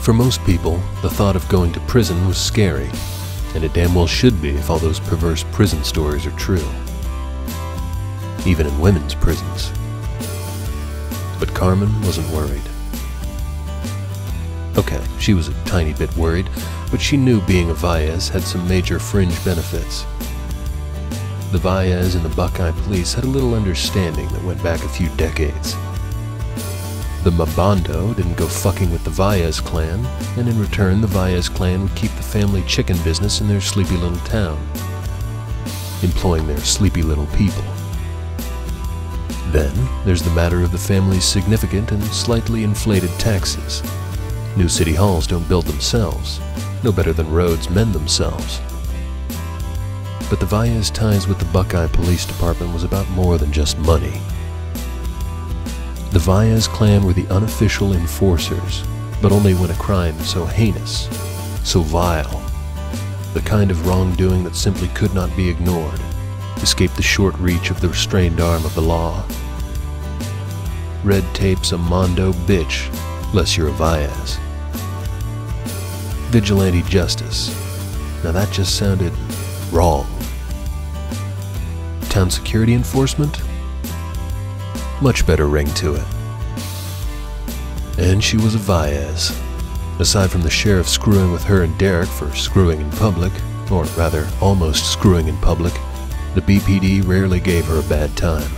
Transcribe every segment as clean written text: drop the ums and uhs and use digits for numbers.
For most people, the thought of going to prison was scary, and it damn well should be if all those perverse prison stories are true. Even in women's prisons. But Carmen wasn't worried. Okay, she was a tiny bit worried, but she knew being a Valles had some major fringe benefits. The Valles and the Buckeye police had a little understanding that went back a few decades. The Mabando didn't go fucking with the Valles clan, and in return the Valles clan would keep the family chicken business in their sleepy little town, employing their sleepy little people. Then there's the matter of the family's significant and slightly inflated taxes. New city halls don't build themselves, no better than roads mend themselves. But the Valles' ties with the Buckeye Police Department was about more than just money. The Valles clan were the unofficial enforcers, but only when a crime so heinous, so vile, the kind of wrongdoing that simply could not be ignored, escaped the short reach of the restrained arm of the law. Red tape's a mondo bitch, less you're a Valles. Vigilante justice. Now that just sounded wrong. Town security enforcement? Much better ring to it. And she was a Valles. Aside from the sheriff screwing with her and Derek for screwing in public, or rather almost screwing in public, the BPD rarely gave her a bad time.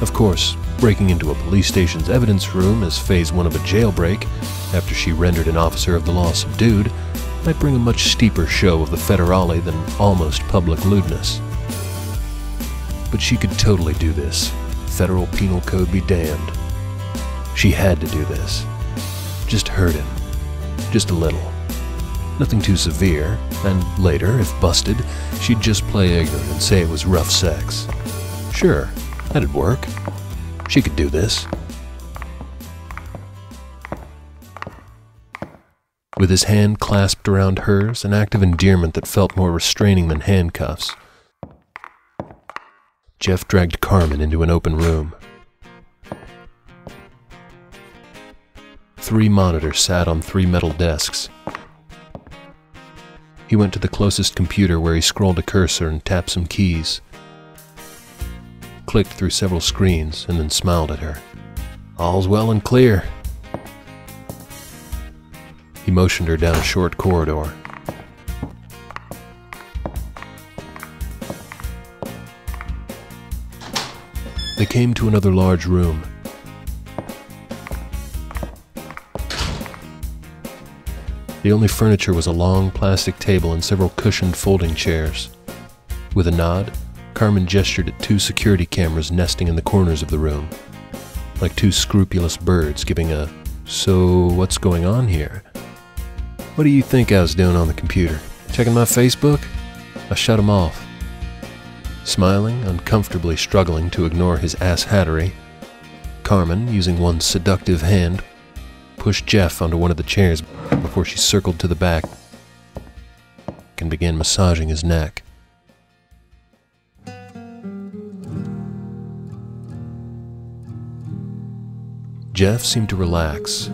Of course, breaking into a police station's evidence room as phase one of a jailbreak, after she rendered an officer of the law subdued, might bring a much steeper show of the federale than almost public lewdness. But she could totally do this. Federal penal code be damned. She had to do this. Just hurt him. Just a little. Nothing too severe, and later, if busted, she'd just play ignorant and say it was rough sex. Sure, that'd work. She could do this. With his hand clasped around hers, an act of endearment that felt more restraining than handcuffs, Jeff dragged Carmen into an open room. 3 monitors sat on 3 metal desks. He went to the closest computer where he scrolled a cursor and tapped some keys. Clicked through several screens and then smiled at her. All's well and clear. He motioned her down a short corridor. They came to another large room. The only furniture was a long plastic table and several cushioned folding chairs. With a nod, Carmen gestured at 2 security cameras nesting in the corners of the room, like 2 scrupulous birds giving a, "So what's going on here? What do you think I was doing on the computer? Checking my Facebook?" I shut him off. Smiling, uncomfortably struggling to ignore his ass-hattery, Carmen, using one seductive hand, pushed Jeff onto one of the chairs before she circled to the back and began massaging his neck. Jeff seemed to relax.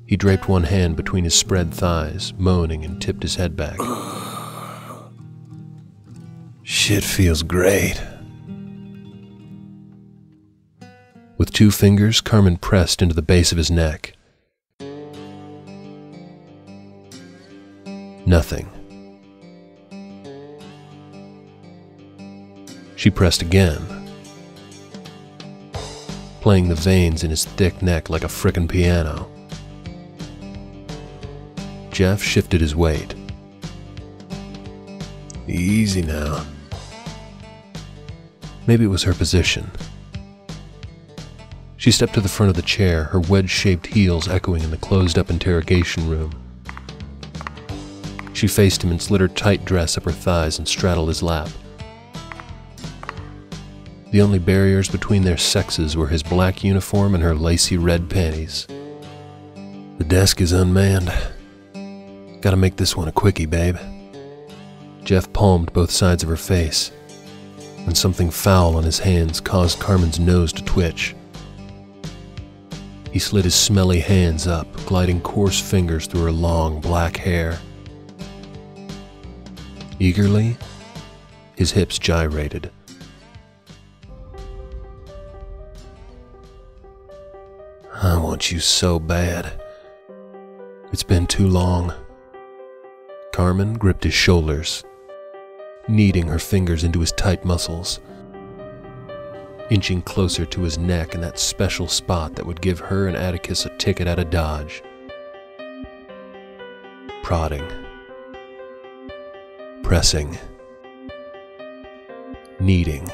He draped one hand between his spread thighs, moaning, and tipped his head back. Shit feels great. With 2 fingers, Carmen pressed into the base of his neck. Nothing. She pressed again, playing the veins in his thick neck like a frickin' piano. Jeff shifted his weight. Easy now. Maybe it was her position. She stepped to the front of the chair, her wedge-shaped heels echoing in the closed-up interrogation room. She faced him and slid her tight dress up her thighs and straddled his lap. The only barriers between their sexes were his black uniform and her lacy red panties. The desk is unmanned. Gotta make this one a quickie, babe. Jeff palmed both sides of her face, and something foul on his hands caused Carmen's nose to twitch. He slid his smelly hands up, gliding coarse fingers through her long black hair. Eagerly, his hips gyrated. I want you so bad. It's been too long. Carmen gripped his shoulders, kneading her fingers into his tight muscles, inching closer to his neck in that special spot that would give her and Atticus a ticket out of Dodge. Prodding. Pressing. Kneading.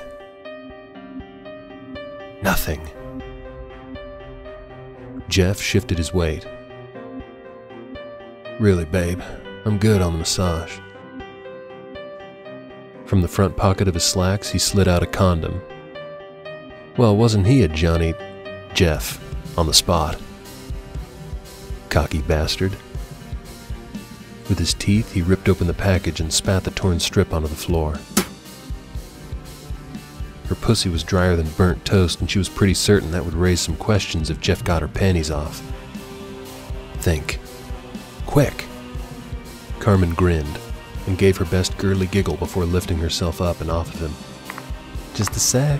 Nothing. Jeff shifted his weight. Really, babe, I'm good on the massage. From the front pocket of his slacks, he slid out a condom. Well, wasn't he a Johnny Jeff on the spot? Cocky bastard. With his teeth, he ripped open the package and spat the torn strip onto the floor. Her pussy was drier than burnt toast, and she was pretty certain that would raise some questions if Jeff got her panties off. Think. Quick. Carmen grinned and gave her best girly giggle before lifting herself up and off of him. Just a sec.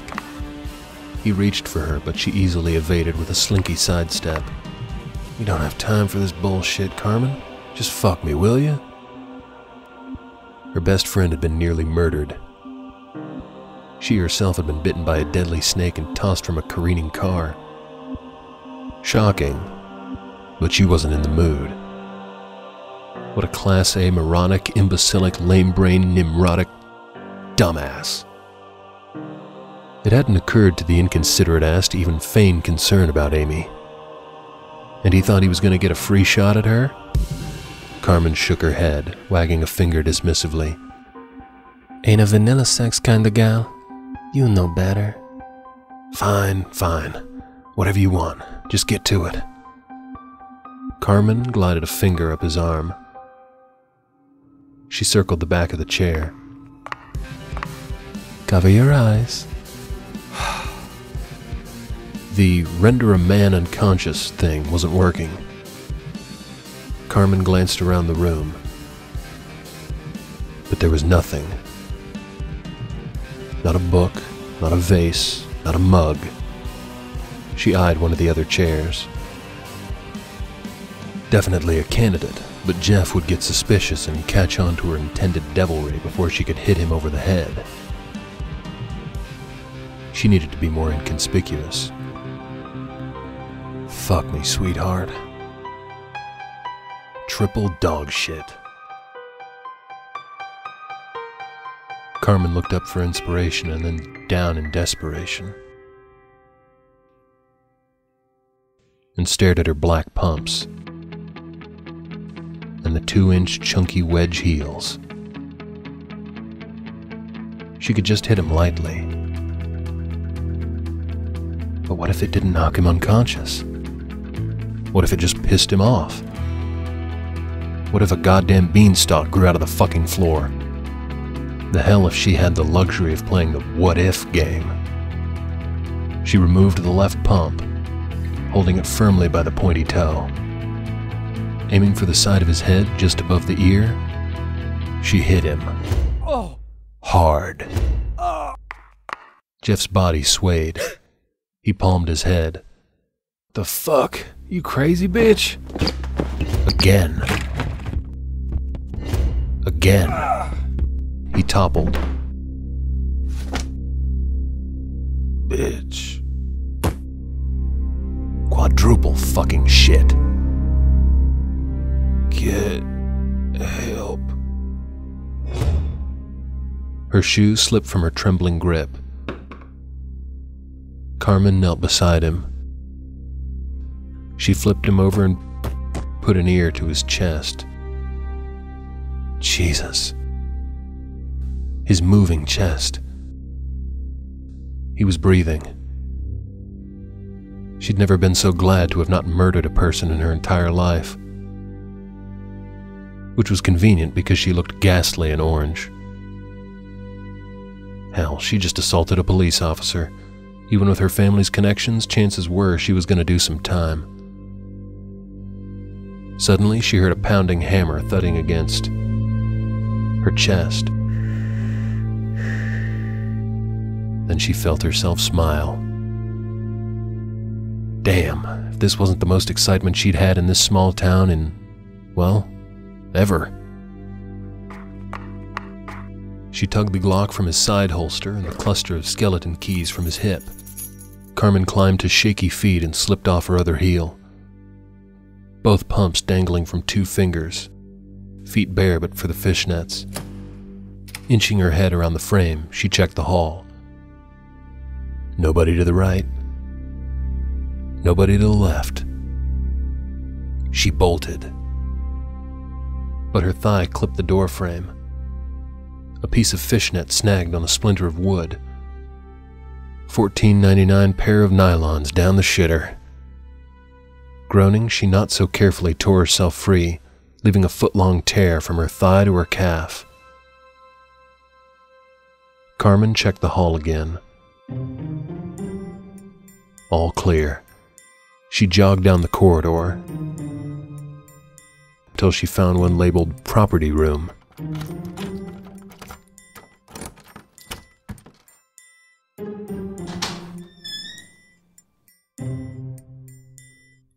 He reached for her, but she easily evaded with a slinky sidestep. You don't have time for this bullshit, Carmen. Just fuck me, will you? Her best friend had been nearly murdered. She herself had been bitten by a deadly snake and tossed from a careening car. Shocking, but she wasn't in the mood. What a Class A moronic, imbecilic, lame-brained, nimrotic dumbass. It hadn't occurred to the inconsiderate ass to even feign concern about Amy. And he thought he was going to get a free shot at her? Carmen shook her head, wagging a finger dismissively. Ain't a vanilla sex kind of gal. You know better. Fine, fine. Whatever you want. Just get to it. Carmen glided a finger up his arm. She circled the back of the chair. Cover your eyes. The render a man unconscious thing wasn't working. Carmen glanced around the room, but there was nothing. Not a book, not a vase, not a mug. She eyed one of the other chairs. Definitely a candidate, but Jeff would get suspicious and catch on to her intended devilry before she could hit him over the head. She needed to be more inconspicuous. Fuck me, sweetheart. Triple dog shit. Carmen looked up for inspiration and then down in desperation, and stared at her black pumps and the 2-inch chunky wedge heels. She could just hit him lightly. But what if it didn't knock him unconscious? What if it just pissed him off? What if a goddamn beanstalk grew out of the fucking floor? The hell if she had the luxury of playing the what-if game. She removed the left pump, holding it firmly by the pointy toe. Aiming for the side of his head just above the ear, she hit him. Hard. Jeff's body swayed. He palmed his head. The fuck? You crazy bitch? Again. Again. He toppled. Bitch. Quadruple fucking shit. Get help. Her shoe slipped from her trembling grip. Carmen knelt beside him. She flipped him over and put an ear to his chest. Jesus. His moving chest. He was breathing. She'd never been so glad to have not murdered a person in her entire life. Which was convenient because she looked ghastly in orange. Hell, she just assaulted a police officer. Even with her family's connections, chances were she was going to do some time. Suddenly, she heard a pounding hammer thudding against her chest. Then she felt herself smile. Damn, if this wasn't the most excitement she'd had in this small town in, well, ever. She tugged the Glock from his side holster and the cluster of skeleton keys from his hip. Carmen climbed to shaky feet and slipped off her other heel. Both pumps dangling from 2 fingers, feet bare but for the fishnets. Inching her head around the frame, she checked the hall. Nobody to the right. Nobody to the left. She bolted. But her thigh clipped the door frame. A piece of fishnet snagged on a splinter of wood. $14.99 pair of nylons down the shitter. Groaning, she not so carefully tore herself free, leaving a foot-long tear from her thigh to her calf. Carmen checked the hall again. All clear. She jogged down the corridor until she found one labeled Property Room.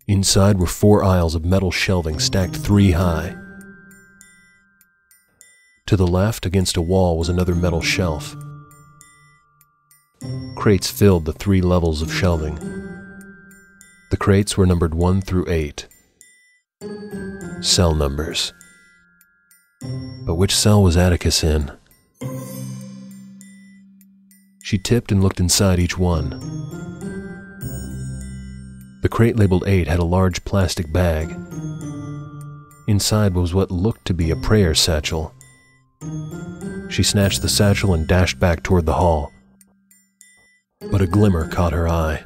Inside were 4 aisles of metal shelving stacked 3 high. To the left, against a wall, was another metal shelf. Crates filled the 3 levels of shelving. The crates were numbered 1 through 8. Cell numbers. But which cell was Atticus in? She tipped and looked inside each one. The crate labeled 8 had a large plastic bag. Inside was what looked to be a prayer satchel. She snatched the satchel and dashed back toward the hall. But a glimmer caught her eye.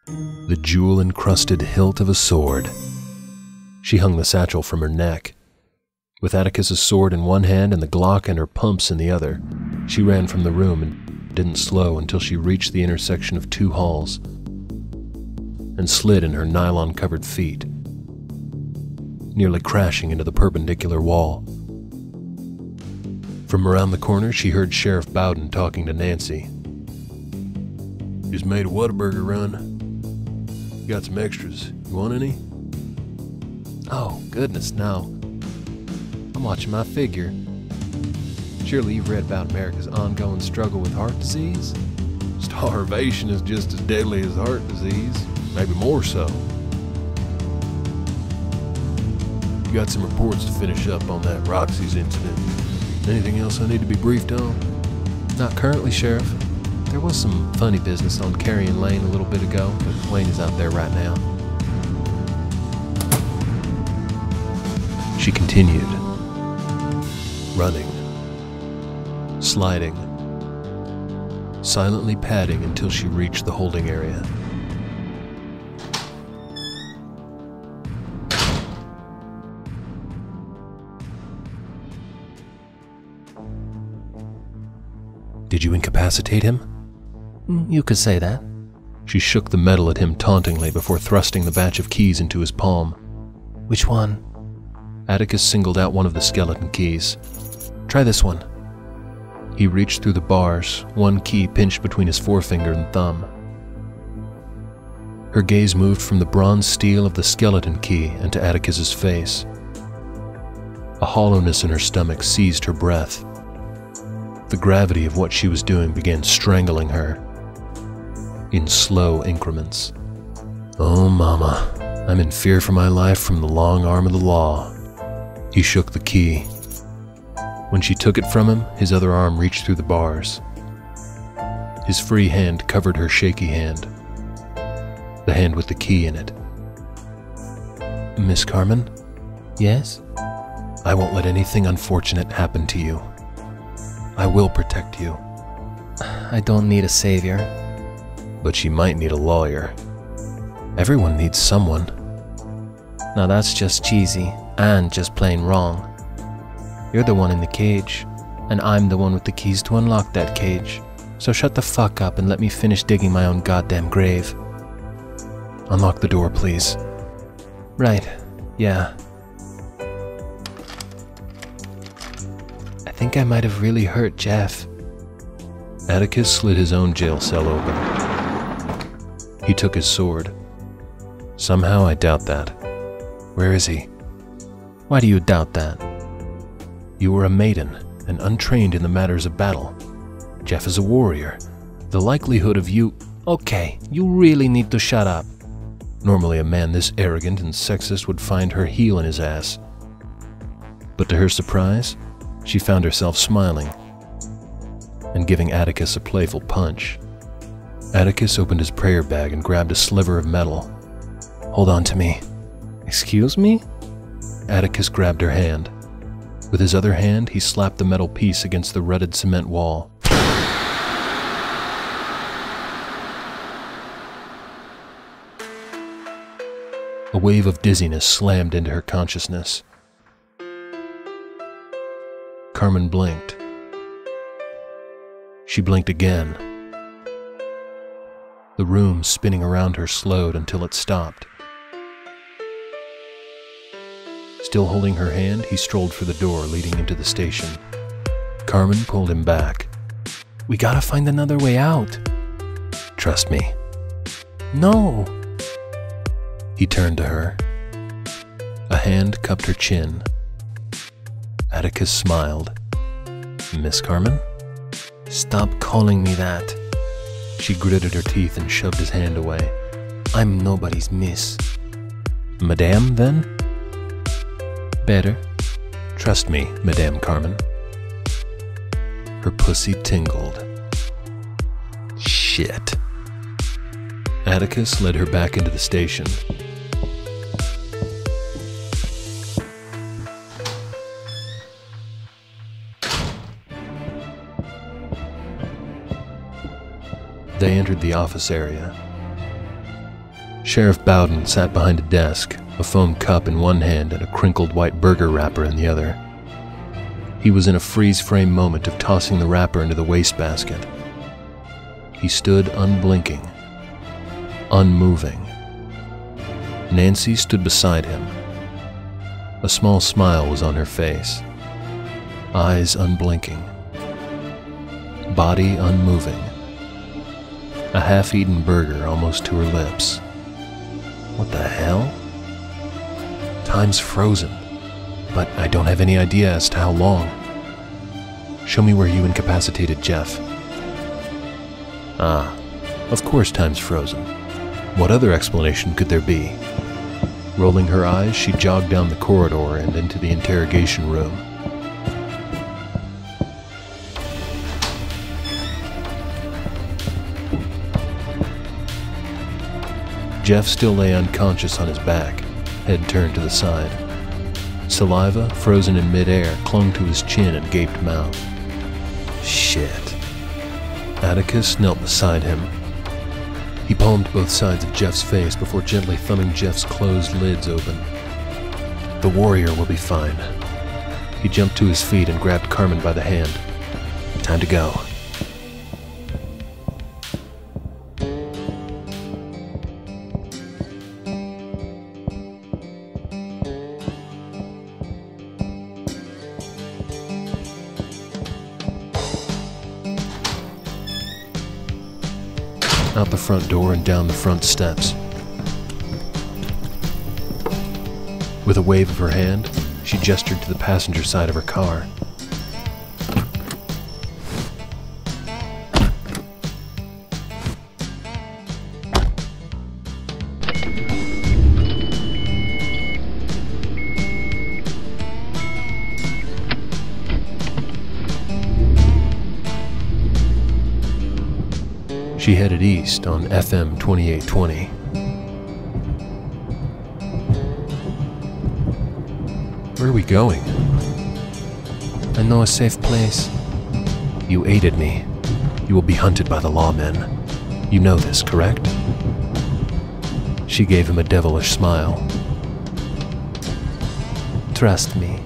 The jewel-encrusted hilt of a sword. She hung the satchel from her neck. With Atticus's sword in one hand and the Glock and her pumps in the other, she ran from the room and didn't slow until she reached the intersection of 2 halls and slid in her nylon-covered feet, nearly crashing into the perpendicular wall. From around the corner, she heard Sheriff Bowden talking to Nancy. Just made a Whataburger run. Got some extras. You want any? Oh, goodness, no. I'm watching my figure. Surely you've read about America's ongoing struggle with heart disease? Starvation is just as deadly as heart disease, maybe more so. You got some reports to finish up on that Roxy's incident. Anything else I need to be briefed on? Not currently, Sheriff. There was some funny business on Carrion Lane a little bit ago, but Wayne is out there right now. She continued. Running. Sliding. Silently padding until she reached the holding area. Did you incapacitate him? You could say that. She shook the metal at him tauntingly before thrusting the batch of keys into his palm. Which one? Atticus singled out one of the skeleton keys. Try this one. He reached through the bars, one key pinched between his forefinger and thumb. Her gaze moved from the bronze steel of the skeleton key and to Atticus's face. A hollowness in her stomach seized her breath. The gravity of what she was doing began strangling her. In slow increments. Oh, Mama, I'm in fear for my life from the long arm of the law. He shook the key. When she took it from him, his other arm reached through the bars. His free hand covered her shaky hand. The hand with the key in it. Miss Carmen? Yes? I won't let anything unfortunate happen to you. I will protect you. I don't need a savior. But she might need a lawyer. Everyone needs someone. Now that's just cheesy and just plain wrong. You're the one in the cage, and I'm the one with the keys to unlock that cage. So shut the fuck up and let me finish digging my own goddamn grave. Unlock the door, please. Right, yeah. I think I might have really hurt Jeff. Atticus slid his own jail cell open. He took his sword. Somehow I doubt that. Where is he? Why do you doubt that? You were a maiden and untrained in the matters of battle. Jeff is a warrior. The likelihood of you... Okay, you really need to shut up. Normally a man this arrogant and sexist would find her heel in his ass. But to her surprise, she found herself smiling and giving Atticus a playful punch. Atticus opened his prayer bag and grabbed a sliver of metal. Hold on to me. Excuse me? Atticus grabbed her hand. With his other hand, he slapped the metal piece against the rutted cement wall. A wave of dizziness slammed into her consciousness. Carmen blinked. She blinked again. The room spinning around her slowed until it stopped. Still holding her hand, he strolled for the door leading into the station. Carmen pulled him back. We gotta find another way out. Trust me. No. He turned to her. A hand cupped her chin. Atticus smiled. Miss Carmen? Stop calling me that. She gritted her teeth and shoved his hand away. I'm nobody's miss. Madame, then? Better. Trust me, Madame Carmen. Her pussy tingled. Shit. Atticus led her back into the station. They entered the office area. Sheriff Bowden sat behind a desk, a foam cup in one hand and a crinkled white burger wrapper in the other. He was in a freeze-frame moment of tossing the wrapper into the wastebasket. He stood unblinking, unmoving. Nancy stood beside him. A small smile was on her face. Eyes unblinking. Body unmoving. A half-eaten burger almost to her lips. What the hell? Time's frozen, but I don't have any idea as to how long. Show me where you incapacitated Jeff. Ah, of course time's frozen. What other explanation could there be? Rolling her eyes, she jogged down the corridor and into the interrogation room. Jeff still lay unconscious on his back, head turned to the side. Saliva, frozen in midair, clung to his chin and gaped mouth. Shit. Atticus knelt beside him. He palmed both sides of Jeff's face before gently thumbing Jeff's closed lids open. The warrior will be fine. He jumped to his feet and grabbed Carmen by the hand. Time to go. Out the front door and down the front steps. With a wave of her hand, she gestured to the passenger side of her car. She headed east on FM 2820. Where are we going? I know a safe place. You aided me. You will be hunted by the lawmen. You know this, correct? She gave him a devilish smile. Trust me.